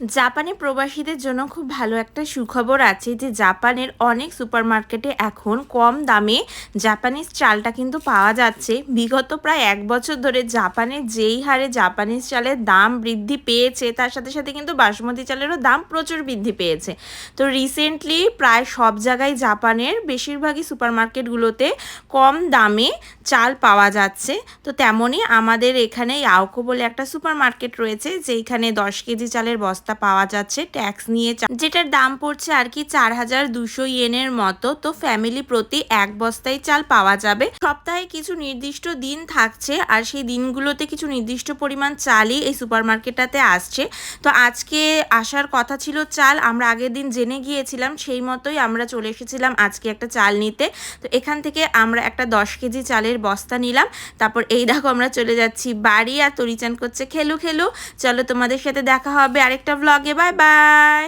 জাপানে প্রবাসীদের জন্য খুব ভালো একটা সুখবর আছে যে জাপানের অনেক সুপারমার্কেটে এখন কম দামে জাপানিজ চালটা কিন্তু পাওয়া যাচ্ছে। বিগত প্রায় 1 বছর ধরে জাপানে যেই হারে জাপানিজ চালের দাম বৃদ্ধি পেয়েছে তার সাথে সাথে কিন্তু বাসমতি চালেরও দাম প্রচুর বৃদ্ধি পেয়েছে। তো রিসেন্টলি প্রায় সব জায়গায় জাপানের বেশিরভাগই সুপারমার্কেটগুলোতে কম দামে চাল পাওয়া যাচ্ছে। তো তেমনই আমাদের এখানে ইয়াওকো বলে একটা সুপারমার্কেট রয়েছে যেখানে 10 কেজি চালের বস্তা পাওয়া যাচ্ছে ট্যাক্স নিয়ে, যেটার দাম পড়ছে আর কি 4200 ইয়েনের মতো। তো ফ্যামিলি প্রতি এক বস্তায় চাল পাওয়া যাবে। সপ্তাহে কিছু নির্দিষ্ট দিন থাকছে আর সেই দিনগুলোতে কিছু নির্দিষ্ট পরিমাণ চালই এই সুপারমার্কেটটাতে আসছে। তো আজকে আসার কথা ছিল চাল, আমরা আগের দিন জেনে গিয়েছিলাম, সেই মতোই আমরা চলে এসেছিলাম আজকে একটা চাল নিতে। তো এখান থেকে আমরা একটা 10 কেজি চালের বস্তা নিলাম। তারপর এই দেখো আমরা চলে যাচ্ছি বাড়ি, আর তরিচান করছে খেলু খেলু। চলো তোমাদের সাথে দেখা হবে আরেকটা ব্লগে। Bye bye.